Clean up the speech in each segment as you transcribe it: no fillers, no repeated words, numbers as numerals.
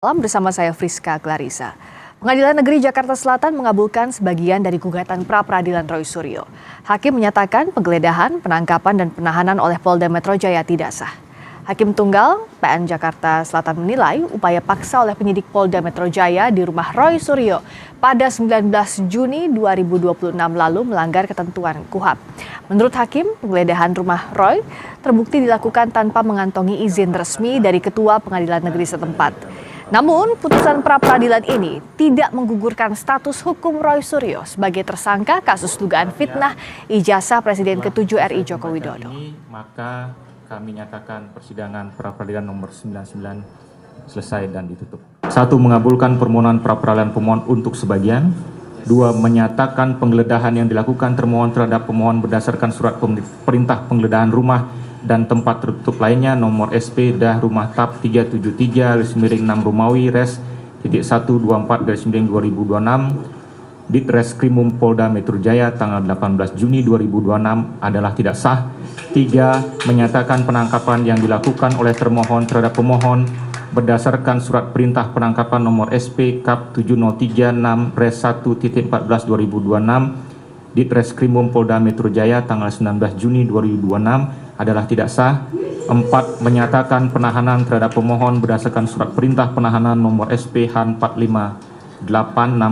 Malam bersama saya Friska Clarissa. Pengadilan Negeri Jakarta Selatan mengabulkan sebagian dari gugatan pra-peradilan Roy Suryo. Hakim menyatakan penggeledahan, penangkapan, dan penahanan oleh Polda Metro Jaya tidak sah. Hakim Tunggal PN Jakarta Selatan menilai upaya paksa oleh penyidik Polda Metro Jaya di rumah Roy Suryo pada 19 Juni 2026 lalu melanggar ketentuan KUHP. Menurut Hakim, penggeledahan rumah Roy terbukti dilakukan tanpa mengantongi izin resmi dari Ketua Pengadilan Negeri setempat. Namun, putusan pra-peradilan ini tidak menggugurkan status hukum Roy Suryo sebagai tersangka kasus dugaan fitnah ijazah Presiden ke-7 RI Joko Widodo. Maka kami nyatakan persidangan pra-peradilan nomor 99 selesai dan ditutup. 1. Mengabulkan permohonan pra-peradilan pemohon untuk sebagian. 2. Menyatakan penggeledahan yang dilakukan termohon terhadap pemohon berdasarkan surat perintah penggeledahan rumah dan tempat tertutup lainnya nomor SP dah rumah TAP 373-6 Romawi Res .124-2026 Ditreskrimum Polda Metro Jaya tanggal 18 Juni 2026 adalah tidak sah. 3. Menyatakan penangkapan yang dilakukan oleh termohon terhadap pemohon berdasarkan surat perintah penangkapan nomor SP Kap 7036 Res 1.14-2026 Ditreskrimum Polda Metro Jaya tanggal 19 Juni 2026 adalah tidak sah. 4. Menyatakan penahanan terhadap pemohon berdasarkan surat perintah penahanan nomor SP Han 458-6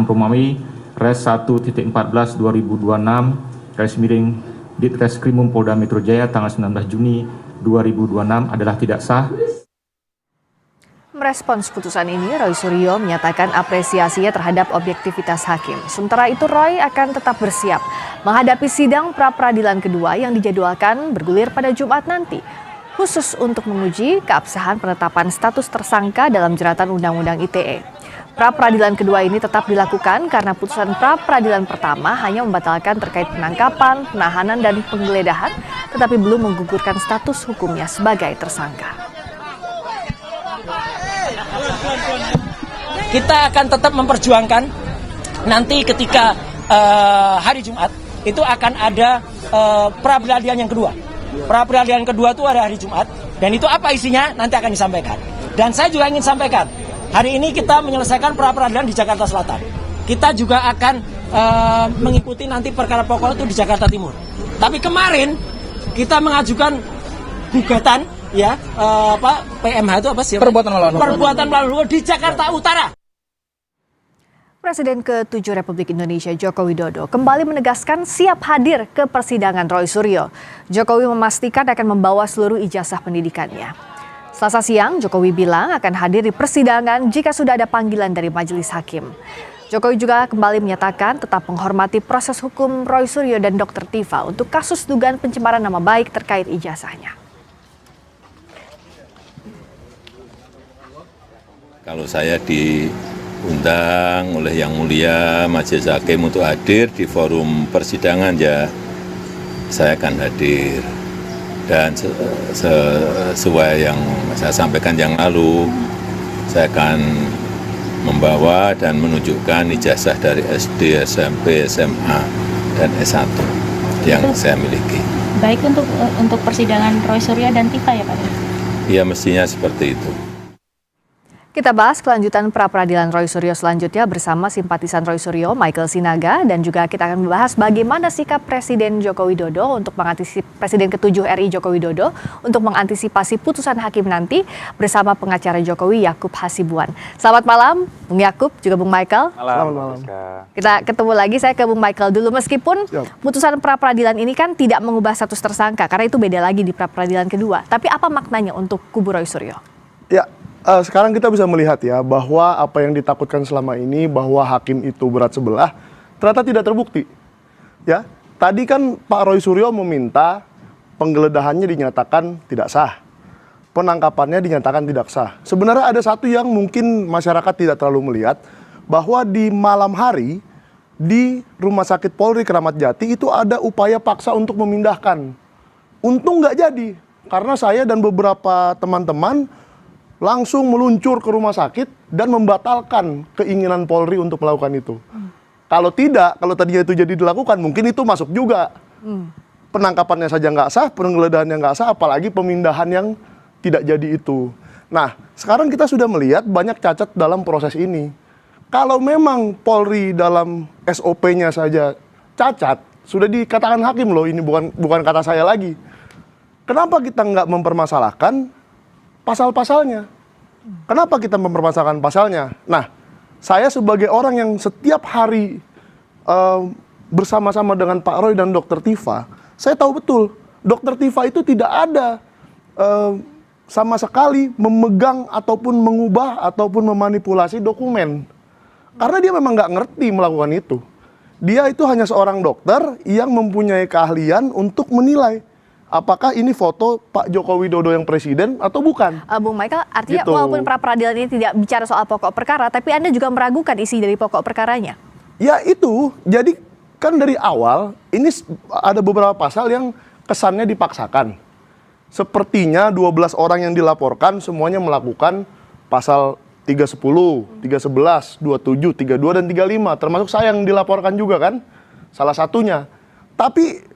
Romawi Res 1.14-2026 Ditreskrimum Polda Metro Jaya tanggal 19 Juni 2026 adalah tidak sah. Merespons putusan ini, Roy Suryo menyatakan apresiasinya terhadap objektivitas hakim. Sementara itu, Roy akan tetap bersiap menghadapi sidang pra-peradilan kedua yang dijadwalkan bergulir pada Jumat nanti, khusus untuk menguji keabsahan penetapan status tersangka dalam jeratan Undang-Undang ITE. Pra-peradilan kedua ini tetap dilakukan karena putusan pra-peradilan pertama hanya membatalkan terkait penangkapan, penahanan, dan penggeledahan, tetapi belum menggugurkan status hukumnya sebagai tersangka. Kita akan tetap memperjuangkan nanti ketika hari Jumat itu akan ada pra-peradilan yang kedua. Pra-peradilan kedua itu ada hari Jumat dan itu apa isinya nanti akan disampaikan. Dan saya juga ingin sampaikan, hari ini kita menyelesaikan pra-peradilan di Jakarta Selatan. Kita juga akan mengikuti nanti perkara pokok itu di Jakarta Timur. Tapi kemarin kita mengajukan gugatan PMH itu apa sih? Perbuatan melawan di Jakarta Utara. Presiden ke-7 Republik Indonesia Joko Widodo kembali menegaskan siap hadir ke persidangan Roy Suryo. Jokowi memastikan akan membawa seluruh ijazah pendidikannya. Selasa siang, Jokowi bilang akan hadir di persidangan jika sudah ada panggilan dari majelis hakim. Jokowi juga kembali menyatakan tetap menghormati proses hukum Roy Suryo dan Dr. Tifa untuk kasus dugaan pencemaran nama baik terkait ijazahnya. Kalau saya diundang oleh Yang Mulia Majelis Hakim untuk hadir di forum persidangan, ya saya akan hadir. Dan sesuai yang saya sampaikan yang lalu, saya akan membawa dan menunjukkan ijazah dari SD, SMP, SMA, dan S1 yang saya miliki. Baik untuk persidangan Roy Suryo dan Tifa ya Pak? Ya mestinya seperti itu. Kita bahas kelanjutan pra-peradilan Roy Suryo selanjutnya bersama simpatisan Roy Suryo, Michael Sinaga, dan juga kita akan membahas bagaimana sikap Presiden Joko Widodo untuk Presiden ke-7 RI Joko Widodo untuk mengantisipasi putusan hakim nanti bersama pengacara Jokowi Yakub Hasibuan. Selamat malam, Bung Yakub, juga Bung Michael. Selamat malam. Kita ketemu lagi, saya ke Bung Michael dulu. Meskipun putusan pra-peradilan ini kan tidak mengubah status tersangka, karena itu beda lagi di pra-peradilan kedua. Tapi apa maknanya untuk kubu Roy Suryo? Ya. Sekarang kita bisa melihat ya bahwa apa yang ditakutkan selama ini bahwa hakim itu berat sebelah ternyata tidak terbukti. Ya, tadi kan Pak Roy Suryo meminta penggeledahannya dinyatakan tidak sah, penangkapannya dinyatakan tidak sah. Sebenarnya ada satu yang mungkin masyarakat tidak terlalu melihat, bahwa di malam hari di Rumah Sakit Polri Kramat Jati itu ada upaya paksa untuk memindahkan. Untung nggak jadi, karena saya dan beberapa teman-teman langsung meluncur ke rumah sakit dan membatalkan keinginan Polri untuk melakukan itu. Kalau tidak, kalau tadinya itu jadi dilakukan, mungkin itu masuk juga. Penangkapannya saja nggak sah, penggeledahannya nggak sah, apalagi pemindahan yang tidak jadi itu. Nah, sekarang kita sudah melihat banyak cacat dalam proses ini. Kalau memang Polri dalam SOP-nya saja cacat, sudah dikatakan hakim loh, ini bukan kata saya lagi. Kenapa kita nggak mempermasalahkan pasal-pasalnya? Kenapa kita mempermasalahkan pasalnya? Nah, saya sebagai orang yang setiap hari bersama-sama dengan Pak Roy dan Dr. Tifa, saya tahu betul, Dr. Tifa itu tidak ada sama sekali memegang ataupun mengubah ataupun memanipulasi dokumen. Karena dia memang nggak ngerti melakukan itu. Dia itu hanya seorang dokter yang mempunyai keahlian untuk menilai apakah ini foto Pak Joko Widodo yang presiden atau bukan. Bung Michael, artinya Gitu. walaupun pra-peradilan ini tidak bicara soal pokok perkara, tapi Anda juga meragukan isi dari pokok perkaranya. Ya itu, jadi kan dari awal ini ada beberapa pasal yang kesannya dipaksakan. Sepertinya 12 orang yang dilaporkan semuanya melakukan pasal 310, 311, 27, 32, dan 35. Termasuk saya yang dilaporkan juga kan, salah satunya. Tapi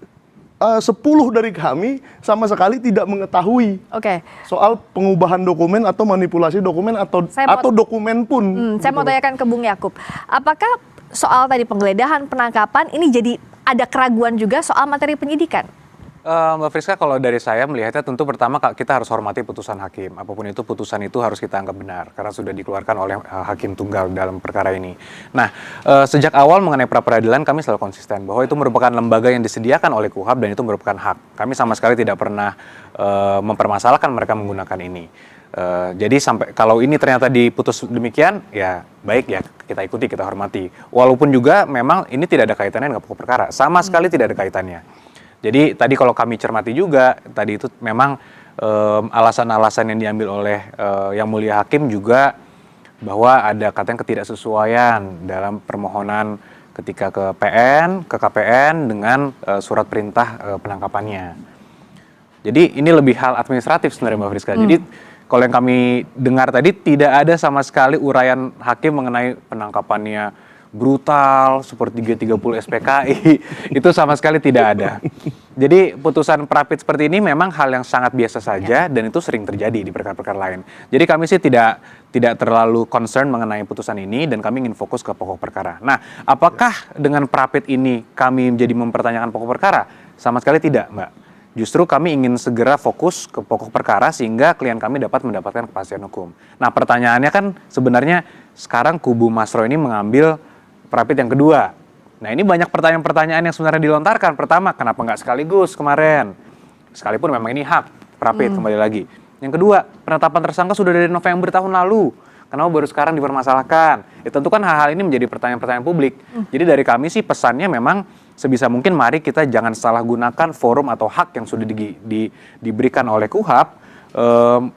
10 dari kami sama sekali tidak mengetahui Oke. soal pengubahan dokumen atau manipulasi dokumen atau dokumen pun. Saya mau tanyakan ke Bung Yakub, apakah soal tadi penggeledahan, penangkapan, ini jadi ada keraguan juga soal materi penyidikan? Mbak Friska, kalau dari saya melihatnya tentu pertama kita harus hormati putusan hakim. Apapun itu, putusan itu harus kita anggap benar karena sudah dikeluarkan oleh hakim tunggal dalam perkara ini. Nah, sejak awal mengenai pra-peradilan kami selalu konsisten bahwa itu merupakan lembaga yang disediakan oleh KUHAP dan itu merupakan hak. Kami sama sekali tidak pernah mempermasalahkan mereka menggunakan ini. Jadi sampai kalau ini ternyata diputus demikian, ya baik ya kita ikuti, kita hormati. Walaupun juga memang ini tidak ada kaitannya dengan pokok perkara, sama sekali tidak ada kaitannya. Jadi tadi kalau kami cermati juga, tadi itu memang alasan-alasan yang diambil oleh Yang Mulia Hakim juga bahwa ada katanya ketidaksesuaian dalam permohonan ketika ke KPN dengan surat perintah penangkapannya. Jadi ini lebih hal administratif sebenarnya Mbak Friska. Jadi kalau yang kami dengar tadi tidak ada sama sekali uraian hakim mengenai penangkapannya brutal seperti G30 SPKI, itu sama sekali tidak ada. Jadi putusan Prapit seperti ini memang hal yang sangat biasa saja dan itu sering terjadi di perkara-perkara lain. Jadi kami sih tidak terlalu concern mengenai putusan ini dan kami ingin fokus ke pokok perkara. Nah, apakah dengan Prapit ini kami menjadi mempertanyakan pokok perkara? Sama sekali tidak, Mbak. Justru kami ingin segera fokus ke pokok perkara sehingga klien kami dapat mendapatkan kepastian hukum. Nah, pertanyaannya kan sebenarnya sekarang kubu Mas Roy ini mengambil Prapit yang kedua. Nah, ini banyak pertanyaan-pertanyaan yang sebenarnya dilontarkan. Pertama, kenapa nggak sekaligus kemarin? Sekalipun memang ini hak Prapit kembali lagi. Yang kedua, penetapan tersangka sudah dari November tahun lalu. Kenapa baru sekarang dipermasalahkan? Ya, tentu kan hal-hal ini menjadi pertanyaan-pertanyaan publik. Jadi dari kami sih pesannya memang sebisa mungkin mari kita jangan salah gunakan forum atau hak yang sudah diberikan oleh KUHAP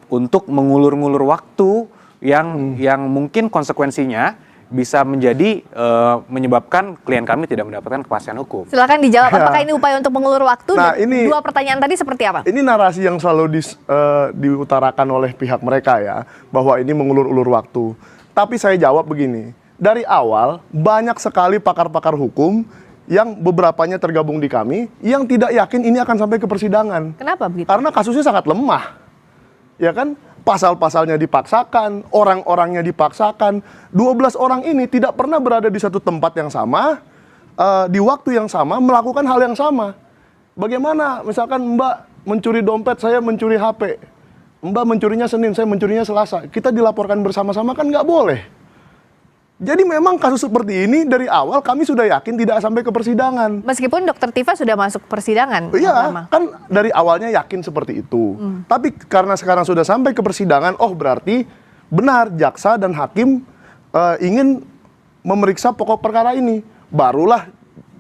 untuk mengulur-ngulur waktu yang mungkin konsekuensinya bisa menjadi menyebabkan klien kami tidak mendapatkan kepastian hukum. Silakan dijawab, apakah ini upaya untuk mengulur waktu? Nah, ini, dua pertanyaan tadi seperti apa? Ini narasi yang selalu diutarakan oleh pihak mereka ya, bahwa ini mengulur-ulur waktu. Tapi saya jawab begini, dari awal banyak sekali pakar-pakar hukum yang beberapanya tergabung di kami, yang tidak yakin ini akan sampai ke persidangan. Kenapa begitu? Karena kasusnya sangat lemah. Ya kan? Pasal-pasalnya dipaksakan, orang-orangnya dipaksakan. 12 orang ini tidak pernah berada di satu tempat yang sama, di waktu yang sama, melakukan hal yang sama. Bagaimana misalkan Mbak mencuri dompet, saya mencuri HP. Mbak mencurinya Senin, saya mencurinya Selasa. Kita dilaporkan bersama-sama kan nggak boleh. Jadi memang kasus seperti ini dari awal kami sudah yakin tidak sampai ke persidangan. Meskipun Dr. Tifa sudah masuk persidangan. Iya, kan dari awalnya yakin seperti itu. Tapi karena sekarang sudah sampai ke persidangan, oh berarti benar jaksa dan hakim ingin memeriksa pokok perkara ini. Barulah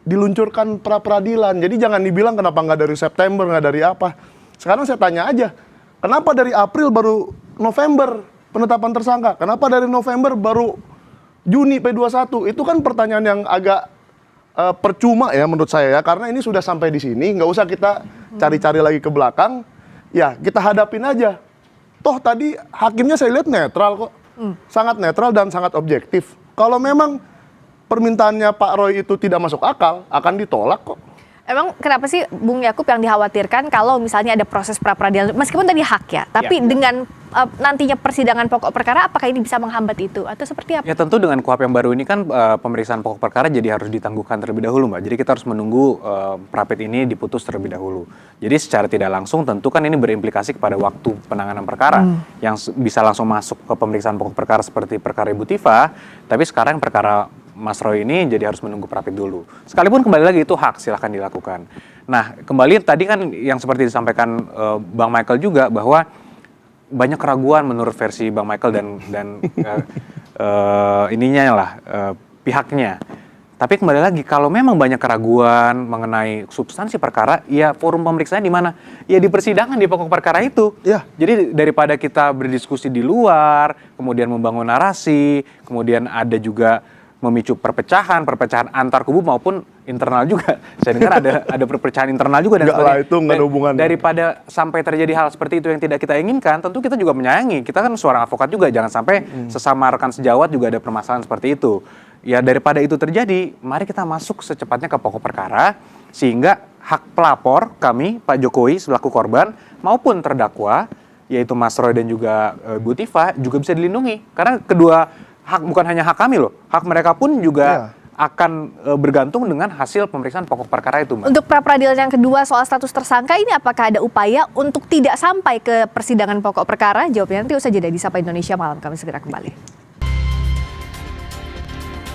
diluncurkan pra-peradilan. Jadi jangan dibilang kenapa nggak dari September, nggak dari apa. Sekarang saya tanya aja, kenapa dari April baru November penetapan tersangka? Kenapa dari November baru Juni P21? Itu kan pertanyaan yang agak percuma ya menurut saya ya, karena ini sudah sampai di sini, nggak usah kita cari-cari lagi ke belakang, ya kita hadapin aja. Toh tadi hakimnya saya lihat netral kok, sangat netral dan sangat objektif. Kalau memang permintaannya Pak Roy itu tidak masuk akal, akan ditolak kok. Emang kenapa sih Bung Yakub yang dikhawatirkan kalau misalnya ada proses pra-peradilan, meskipun tadi hak ya, tapi dengan nantinya persidangan pokok perkara, apakah ini bisa menghambat itu atau seperti apa? Ya tentu dengan KUHP yang baru ini kan pemeriksaan pokok perkara jadi harus ditangguhkan terlebih dahulu, Mbak. Jadi kita harus menunggu prapit ini diputus terlebih dahulu. Jadi secara tidak langsung tentu kan ini berimplikasi kepada waktu penanganan perkara yang bisa langsung masuk ke pemeriksaan pokok perkara seperti perkara Ibu Tifa, tapi sekarang perkara Mas Roy ini jadi harus menunggu prapit dulu. Sekalipun kembali lagi itu hak, silahkan dilakukan. Nah, kembali tadi kan yang seperti disampaikan Bang Michael juga bahwa banyak keraguan menurut versi Bang Michael dan ininya lah pihaknya. Tapi kembali lagi kalau memang banyak keraguan mengenai substansi perkara, ya forum pemeriksaan di mana? Ya di persidangan di pokok perkara itu. Ya. Jadi daripada kita berdiskusi di luar, kemudian membangun narasi, kemudian ada juga memicu perpecahan antar kubu maupun internal juga. Saya dengar ada perpecahan internal juga dan Enggak lah, itu nggak ada hubungannya. Daripada sampai terjadi hal seperti itu yang tidak kita inginkan, tentu kita juga menyayangi. Kita kan seorang advokat juga, jangan sampai sesama rekan sejawat juga ada permasalahan seperti itu. Ya daripada itu terjadi, mari kita masuk secepatnya ke pokok perkara sehingga hak pelapor kami, Pak Jokowi selaku korban maupun terdakwa, yaitu Mas Roy dan juga Bu Tifa juga bisa dilindungi. Karena kedua hak bukan hanya hak kami loh, hak mereka pun juga akan bergantung dengan hasil pemeriksaan pokok perkara itu, Mbak. Untuk pra peradilan yang kedua soal status tersangka ini, apakah ada upaya untuk tidak sampai ke persidangan pokok perkara? Jawabnya nanti usai jeda di Sapa Indonesia Malam. Kami segera kembali.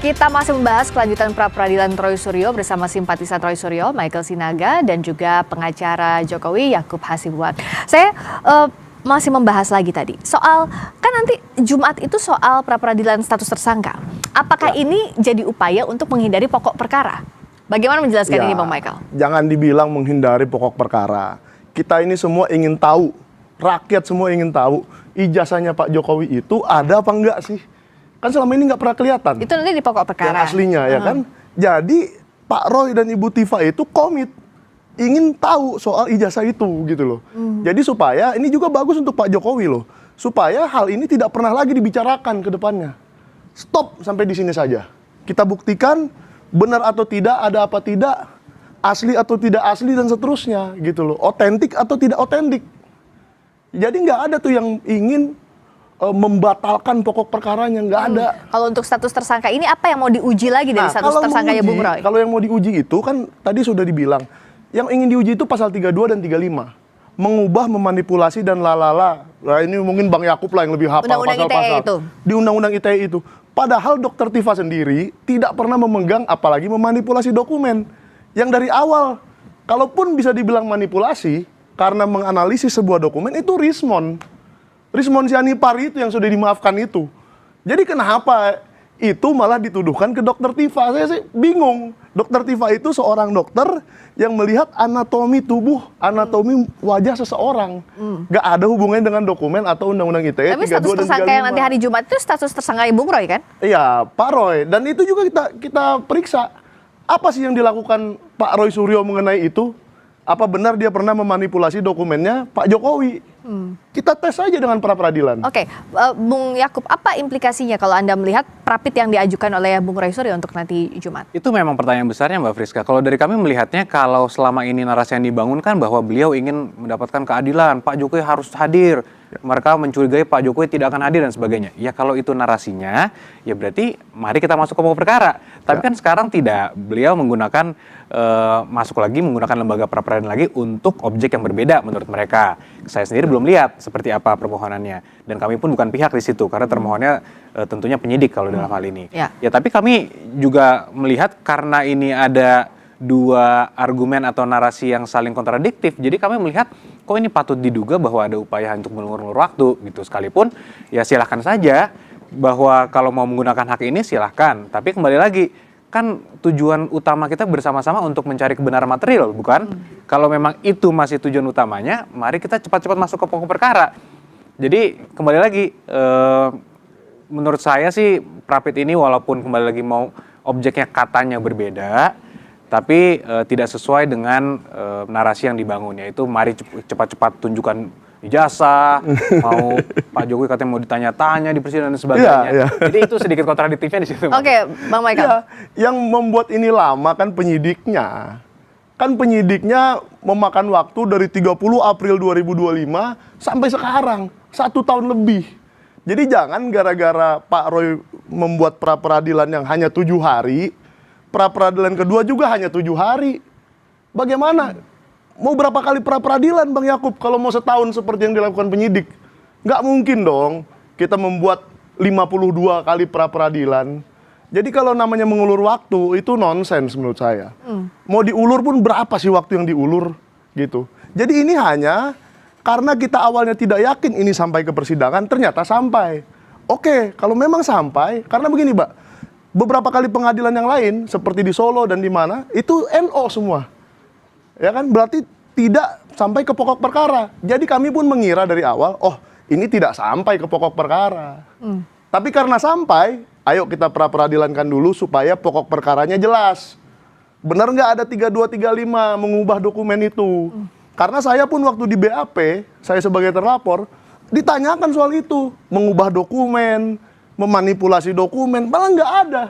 Kita masih membahas kelanjutan pra peradilan Roy Suryo bersama simpatisan Roy Suryo, Michael Sinaga, dan juga pengacara Jokowi, Yakub Hasibuan. Saya masih membahas lagi tadi soal, kan nanti Jumat itu soal pra peradilan status tersangka. Apakah ini jadi upaya untuk menghindari pokok perkara? Bagaimana menjelaskan ini, Bang Michael? Jangan dibilang menghindari pokok perkara. Kita ini semua ingin tahu, rakyat semua ingin tahu, ijazahnya Pak Jokowi itu ada apa enggak sih? Kan selama ini nggak pernah kelihatan. Itu nanti di pokok perkara. Yang aslinya ya kan. Jadi Pak Roy dan Ibu Tifa itu komit ingin tahu soal ijazah itu gitu loh. Jadi supaya ini juga bagus untuk Pak Jokowi loh. Supaya hal ini tidak pernah lagi dibicarakan ke depannya. Stop sampai di sini saja. Kita buktikan benar atau tidak, ada apa tidak, asli atau tidak asli dan seterusnya gitu loh. Otentik atau tidak otentik. Jadi nggak ada tuh yang ingin membatalkan pokok perkaranya, nggak ada. Kalau untuk status tersangka ini apa yang mau diuji lagi dari status tersangkanya Bung Roy? Kalau yang mau diuji itu kan tadi sudah dibilang, yang ingin diuji itu pasal 32 dan 35. Mengubah, memanipulasi dan lalala. Nah, ini mungkin Bang Yakub lah yang lebih hafal pasal-pasal. itu. Di Undang-Undang ITE itu. Padahal Dr. Tifa sendiri tidak pernah memegang apalagi memanipulasi dokumen. Yang dari awal, kalaupun bisa dibilang manipulasi, karena menganalisis sebuah dokumen itu Rismon Sianipar itu yang sudah dimaafkan itu. Jadi kenapa itu malah dituduhkan ke Dr. Tifa? Saya sih bingung. Dr. Tifa itu seorang dokter yang melihat anatomi tubuh, anatomi wajah seseorang. Gak ada hubungannya dengan dokumen atau Undang-Undang ITE 32 dan 35. Tapi status tersangka yang nanti hari Jumat itu status tersangka Bung Roy kan? Iya, Pak Roy. Dan itu juga kita periksa. Apa sih yang dilakukan Pak Roy Suryo mengenai itu? Apa benar dia pernah memanipulasi dokumennya Pak Jokowi? Kita tes saja dengan pra peradilan. Oke, Bung Yakub, apa implikasinya kalau Anda melihat prapit yang diajukan oleh Bung Roy Suryo untuk nanti Jumat? Itu memang pertanyaan besarnya, Mbak Friska. Kalau dari kami melihatnya, kalau selama ini narasi yang dibangunkan bahwa beliau ingin mendapatkan keadilan, Pak Jokowi harus hadir, mereka mencurigai Pak Jokowi tidak akan hadir dan sebagainya. Ya kalau itu narasinya, ya berarti mari kita masuk ke pokok perkara. Tapi kan sekarang tidak, beliau menggunakan masuk lagi menggunakan lembaga pra peradilan lagi untuk objek yang berbeda menurut mereka. Saya sendiri belum lihat seperti apa permohonannya, dan kami pun bukan pihak di situ karena termohonnya tentunya penyidik kalau dalam hal ini. Ya, tapi kami juga melihat karena ini ada dua argumen atau narasi yang saling kontradiktif, jadi kami melihat kok ini patut diduga bahwa ada upaya untuk mengulur waktu gitu. Sekalipun ya silahkan saja bahwa kalau mau menggunakan hak ini silahkan, tapi kembali lagi kan tujuan utama kita bersama-sama untuk mencari kebenaran material, bukan? Kalau memang itu masih tujuan utamanya, mari kita cepat-cepat masuk ke pokok perkara. Jadi kembali lagi, menurut saya sih prapit ini walaupun kembali lagi mau objeknya katanya berbeda, tapi tidak sesuai dengan narasi yang dibangun, yaitu mari cepat-cepat tunjukkan ijazah, mau Pak Jokowi katanya mau ditanya-tanya di persidangan dan sebagainya. Jadi itu sedikit kontradiktifnya di situ. Oke, Bang Michael. Ya, yang membuat ini lama kan penyidiknya. Kan penyidiknya memakan waktu dari 30 April 2025 sampai sekarang. 1 tahun lebih. Jadi jangan gara-gara Pak Roy membuat pra-peradilan yang hanya 7 hari, pra-peradilan kedua juga hanya 7 hari. Bagaimana? Mau berapa kali pra-peradilan Bang Yakub kalau mau setahun seperti yang dilakukan penyidik? Nggak mungkin dong kita membuat 52 kali pra-peradilan. Jadi kalau namanya mengulur waktu itu nonsens menurut saya. Mau diulur pun berapa sih waktu yang diulur gitu. Jadi ini hanya karena kita awalnya tidak yakin ini sampai ke persidangan, ternyata sampai. Oke, kalau memang sampai, karena begini Mbak, beberapa kali pengadilan yang lain seperti di Solo dan di mana itu NO semua. Ya kan, berarti tidak sampai ke pokok perkara. Jadi kami pun mengira dari awal, oh ini tidak sampai ke pokok perkara. Tapi karena sampai, ayo kita pra-peradilankan dulu supaya pokok perkaranya jelas. Benar nggak ada 3235 mengubah dokumen itu? Karena saya pun waktu di BAP, saya sebagai terlapor, ditanyakan soal itu. Mengubah dokumen, memanipulasi dokumen, malah nggak ada.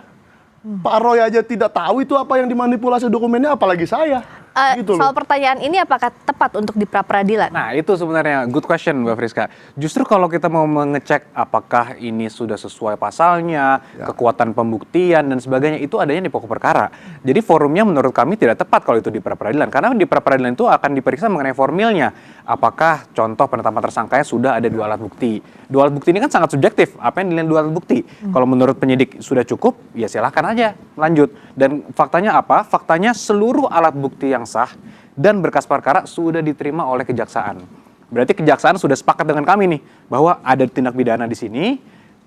Pak Roy aja tidak tahu itu apa yang dimanipulasi dokumennya, apalagi saya. Gitu soal loh. pertanyaan ini apakah tepat untuk di pra-peradilan? Nah, itu sebenarnya good question Mbak Friska. Justru kalau kita mau mengecek apakah ini sudah sesuai pasalnya, kekuatan pembuktian dan sebagainya, itu adanya di pokok perkara. Jadi forumnya menurut kami tidak tepat kalau itu di pra-peradilan. Karena di pra-peradilan itu akan diperiksa mengenai formilnya. Apakah contoh penetapan tersangkanya sudah ada 2 alat bukti. 2 alat bukti ini kan sangat subjektif. Apa yang dinilai 2 alat bukti? Kalau menurut penyidik sudah cukup, ya silahkan aja lanjut. Dan faktanya apa? Faktanya seluruh alat bukti yang sah dan berkas perkara sudah diterima oleh kejaksaan. Berarti kejaksaan sudah sepakat dengan kami nih bahwa ada tindak pidana di sini,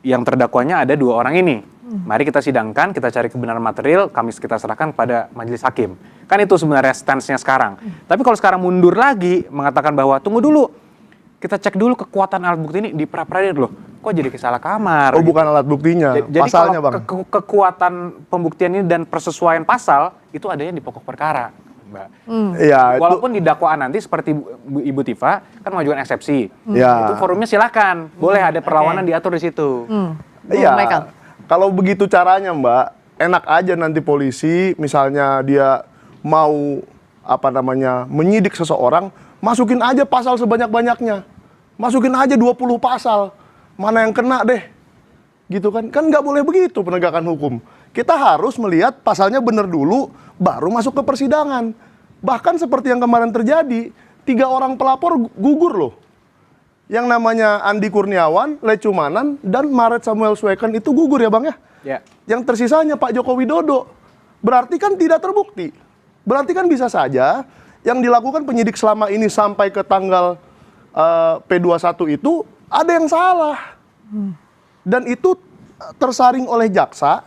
yang terdakwanya ada 2 orang ini. Mari kita sidangkan, kita cari kebenaran material, kita serahkan pada majelis hakim. Kan itu sebenarnya stance-nya sekarang. Tapi kalau sekarang mundur lagi mengatakan bahwa tunggu dulu, kita cek dulu kekuatan alat bukti ini di pra-peradilan loh. Kok jadi salah kamar? Oh, bukan alat buktinya, Jadi pasalnya kalau Bang. kekuatan pembuktian ini dan persesuaian pasal itu adanya di pokok perkara, Mbak. Iya, Walaupun di dakwaan nanti seperti Ibu Tifa kan mengajukan eksepsi, Ya. itu forumnya silakan, boleh ada perlawanan diatur di situ. Iya, Michael. kalau begitu caranya Mbak, enak aja nanti polisi misalnya dia mau menyidik seseorang, masukin aja pasal sebanyak-banyaknya. Masukin aja 20 pasal. Mana yang kena deh. Gitu kan? Kan nggak boleh begitu penegakan hukum. Kita harus melihat pasalnya benar dulu, baru masuk ke persidangan. Bahkan seperti yang kemarin terjadi, 3 orang pelapor gugur loh. Yang namanya Andi Kurniawan, Lecumanan, dan Maret Samuel Sweken itu gugur ya Bang ya? Ya. Yang tersisanya Pak Joko Widodo. Berarti kan tidak terbukti. Berarti kan bisa saja yang dilakukan penyidik selama ini sampai ke tanggal P21 itu ada yang salah. Dan itu tersaring oleh jaksa.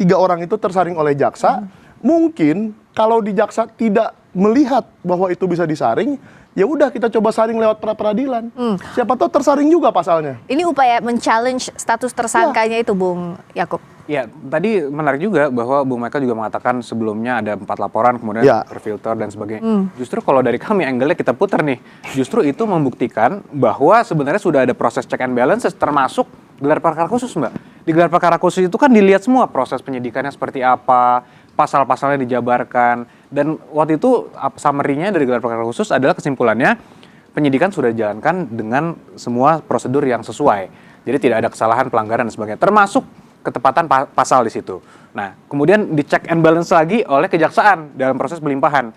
3 orang itu tersaring oleh jaksa. Mungkin kalau di jaksa tidak melihat bahwa itu bisa disaring, ya udah kita coba saring lewat pra-peradilan. Siapa tahu tersaring juga pasalnya. Ini upaya men-challenge status tersangkanya itu, Bung Yakub. Ya, tadi menarik juga bahwa Bung Michael juga mengatakan sebelumnya ada 4 laporan kemudian terfilter dan sebagainya. Justru kalau dari kami angle-nya kita putar nih, justru itu membuktikan bahwa sebenarnya sudah ada proses check and balances termasuk gelar perkara khusus, Mbak. Di gelar perkara khusus itu kan dilihat semua proses penyidikannya seperti apa, pasal-pasalnya dijabarkan, dan waktu itu summary-nya dari gelar perkara khusus adalah kesimpulannya penyidikan sudah dijalankan dengan semua prosedur yang sesuai. Jadi tidak ada kesalahan, pelanggaran dan sebagainya, termasuk ketepatan pasal di situ. Nah, kemudian dicek and balance lagi oleh kejaksaan dalam proses pelimpahan.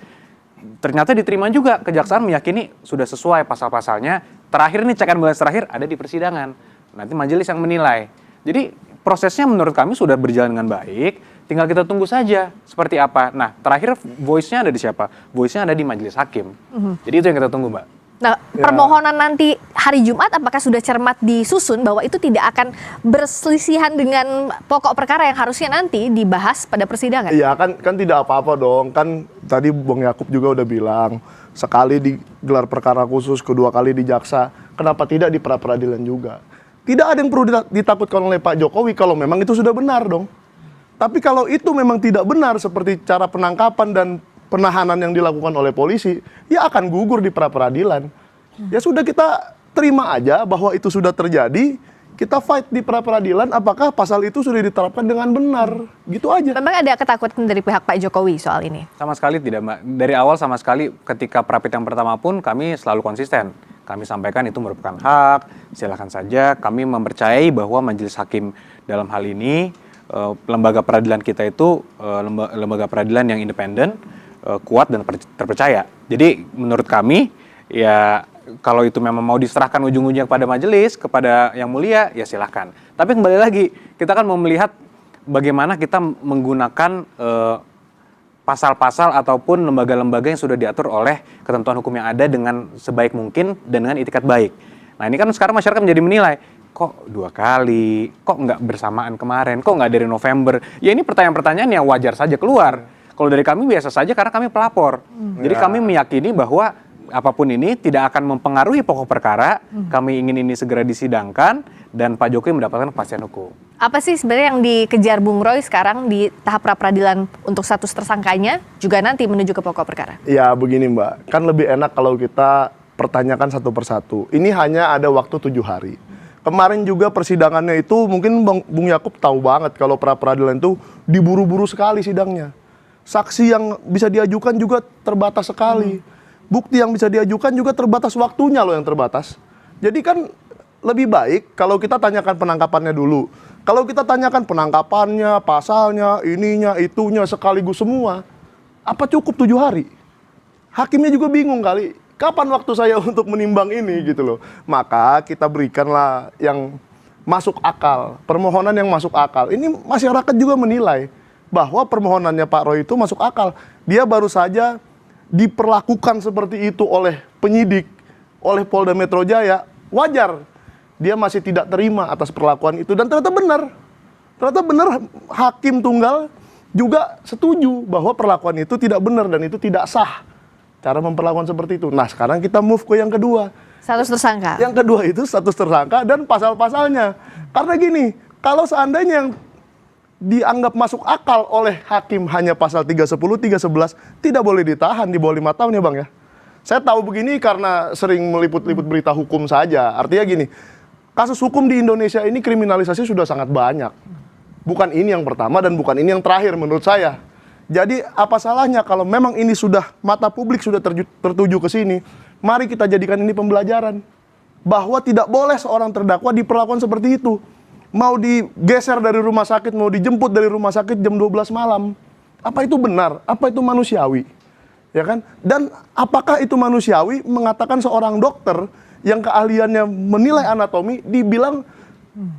Ternyata diterima juga, kejaksaan meyakini sudah sesuai pasal-pasalnya. Terakhir nih check and balance terakhir ada di persidangan. Nanti majelis yang menilai. Jadi prosesnya menurut kami sudah berjalan dengan baik. Tinggal kita tunggu saja seperti apa. Nah, terakhir voice-nya ada di siapa? Voice-nya ada di majelis hakim. Jadi itu yang kita tunggu, Mbak. Nah, permohonan nanti hari Jumat apakah sudah cermat disusun bahwa itu tidak akan berselisihan dengan pokok perkara yang harusnya nanti dibahas pada persidangan? Iya, kan tidak apa-apa dong. Kan tadi Bung Yakub juga udah bilang, sekali di gelar perkara khusus, 2 kali di jaksa, kenapa tidak di pra-peradilan juga? Tidak ada yang perlu ditakutkan oleh Pak Jokowi kalau memang itu sudah benar dong. Tapi kalau itu memang tidak benar seperti cara penangkapan dan penahanan yang dilakukan oleh polisi, ya akan gugur di pra-peradilan. Ya sudah, kita terima aja bahwa itu sudah terjadi, kita fight di pra-peradilan apakah pasal itu sudah diterapkan dengan benar. Gitu aja. Memang ada ketakutan dari pihak Pak Jokowi soal ini? Sama sekali tidak, Mbak. Dari awal sama sekali ketika Prapit yang pertama pun kami selalu konsisten. kami sampaikan itu merupakan hak, silakan saja. Kami mempercayai bahwa majelis hakim dalam hal ini, lembaga peradilan kita itu lembaga peradilan yang independen, kuat dan terpercaya. Jadi menurut kami, ya kalau itu memang mau diserahkan ujung-ujungnya kepada majelis, kepada yang mulia, ya silahkan. Tapi kembali lagi, kita kan mau melihat bagaimana kita menggunakan pasal-pasal ataupun lembaga-lembaga yang sudah diatur oleh ketentuan hukum yang ada dengan sebaik mungkin dan dengan itikat baik. Nah ini kan sekarang masyarakat menjadi menilai, kok 2 kali, kok nggak bersamaan kemarin, kok nggak dari November. Ya ini pertanyaan-pertanyaan yang wajar saja keluar. Kalau dari kami biasa saja karena kami pelapor. Jadi kami meyakini bahwa apapun ini tidak akan mempengaruhi pokok perkara. Kami ingin ini segera disidangkan dan Pak Jokowi mendapatkan kepastian hukum. Apa sih sebenarnya yang dikejar Bung Roy sekarang di tahap pra-peradilan untuk status tersangkanya juga nanti menuju ke pokok perkara? Ya begini Mbak, kan lebih enak kalau kita pertanyakan satu persatu. Ini hanya ada waktu 7 hari. Kemarin juga persidangannya itu mungkin Bung Yakub tahu banget kalau pra-peradilan itu diburu-buru sekali sidangnya. Saksi yang bisa diajukan juga terbatas sekali. Bukti yang bisa diajukan juga terbatas, waktunya loh yang terbatas. Jadi kan lebih baik kalau kita tanyakan penangkapannya dulu. Kalau kita tanyakan penangkapannya, pasalnya, ininya, itunya sekaligus semua, apa cukup 7 hari? Hakimnya juga bingung kali, kapan waktu saya untuk menimbang ini gitu loh. Maka kita berikanlah yang masuk akal, permohonan yang masuk akal. Ini masyarakat juga menilai bahwa permohonannya Pak Roy itu masuk akal. Dia baru saja diperlakukan seperti itu oleh penyidik, oleh Polda Metro Jaya, wajar. Dia masih tidak terima atas perlakuan itu dan ternyata benar. Ternyata benar, hakim tunggal juga setuju bahwa perlakuan itu tidak benar dan itu tidak sah. Cara memperlakukan seperti itu. Nah, sekarang kita move ke yang kedua. Status tersangka. Yang kedua itu status tersangka dan pasal-pasalnya. Karena gini, kalau seandainya yang dianggap masuk akal oleh hakim hanya pasal 310, 311, tidak boleh ditahan di bawah 5 tahun ya Bang ya. Saya tahu begini karena sering meliput-liput berita hukum saja. Artinya gini, kasus hukum di Indonesia ini kriminalisasi sudah sangat banyak. Bukan ini yang pertama dan bukan ini yang terakhir menurut saya. Jadi apa salahnya kalau memang ini sudah mata publik sudah tertuju ke sini, mari kita jadikan ini pembelajaran. Bahwa tidak boleh seorang terdakwa diperlakukan seperti itu. Mau digeser dari rumah sakit, mau dijemput dari rumah sakit jam 12 malam. Apa itu benar? Apa itu manusiawi? Ya kan? Dan apakah itu manusiawi mengatakan seorang dokter yang keahliannya menilai anatomi dibilang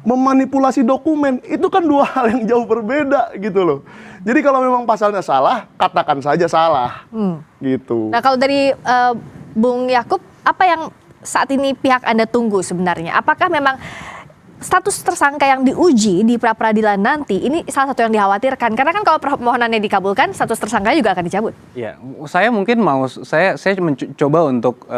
memanipulasi dokumen? Itu kan 2 hal yang jauh berbeda gitu loh. Jadi kalau memang pasalnya salah, katakan saja salah. Gitu. Nah kalau dari Bung Yakub, apa yang saat ini pihak Anda tunggu sebenarnya? Apakah memang status tersangka yang diuji di pra-peradilan nanti ini salah satu yang dikhawatirkan? Karena kan kalau permohonannya dikabulkan, status tersangka juga akan dicabut. Ya, saya mungkin saya mencoba untuk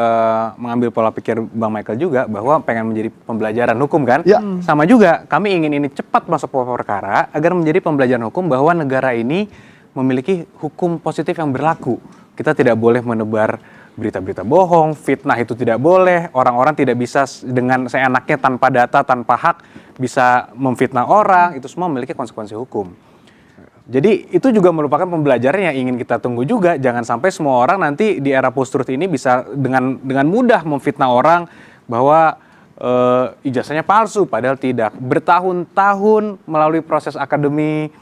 mengambil pola pikir Bang Michael juga bahwa pengen menjadi pembelajaran hukum kan. Ya. Sama juga kami ingin ini cepat masuk pokok perkara agar menjadi pembelajaran hukum bahwa negara ini memiliki hukum positif yang berlaku. Kita tidak boleh menebar berita-berita bohong, fitnah itu tidak boleh, orang-orang tidak bisa dengan seenaknya tanpa data, tanpa hak bisa memfitnah orang, itu semua memiliki konsekuensi hukum. Jadi itu juga merupakan pembelajaran yang ingin kita tunggu juga, jangan sampai semua orang nanti di era post-truth ini bisa dengan mudah memfitnah orang bahwa ijazahnya palsu, padahal tidak. Bertahun-tahun melalui proses akademik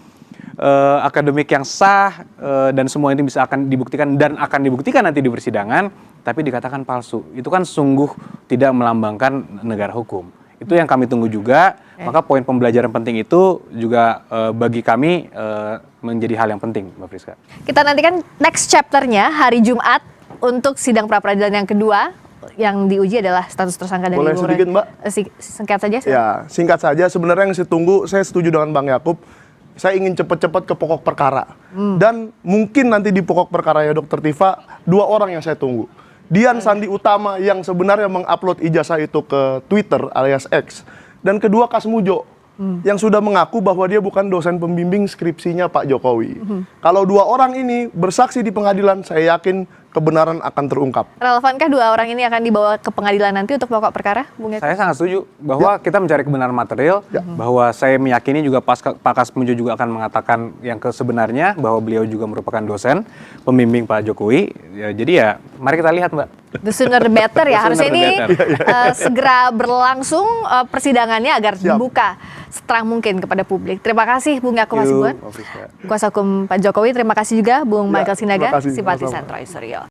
yang sah dan semua ini bisa akan dibuktikan dan akan dibuktikan nanti di persidangan, tapi dikatakan palsu. Itu kan sungguh tidak melambangkan negara hukum. Itu yang kami tunggu juga. Maka poin pembelajaran penting itu juga bagi kami menjadi hal yang penting, Mbak Friska. Kita nantikan next chapter-nya hari Jumat untuk sidang pra-peradilan yang kedua. Yang diuji adalah status tersangka dari Boleh sedikit Mbak? Singkat saja. Ya, singkat saja. Sebenarnya yang saya tunggu, saya setuju dengan Bang Yakub. Saya ingin cepat-cepat ke pokok perkara. Dan mungkin nanti di pokok perkara ya Dr. Tifa, 2 orang yang saya tunggu. Dian Sandi Utama yang sebenarnya mengupload ijazah itu ke Twitter alias X. Dan kedua Kasmujo yang sudah mengaku bahwa dia bukan dosen pembimbing skripsinya Pak Jokowi. Kalau 2 orang ini bersaksi di pengadilan, saya yakin kebenaran akan terungkap. Relevankah 2 orang ini akan dibawa ke pengadilan nanti untuk pokok perkara, Bung Yakub? Saya sangat setuju bahwa kita mencari kebenaran material, bahwa saya meyakini juga Pak Kasmujo juga akan mengatakan yang sebenarnya bahwa beliau juga merupakan dosen pembimbing Pak Jokowi. Ya, jadi ya, mari kita lihat Mbak. The sooner the better ya. Harusnya The ini sooner segera berlangsung persidangannya agar dibuka seterang mungkin kepada publik. Terima kasih Bung Yakob Hasibuan, kuasa hukum Pak Jokowi. Terima kasih juga Bung Michael Sinaga, terima kasih. simpatisan Sama-sama. Roy Suryo.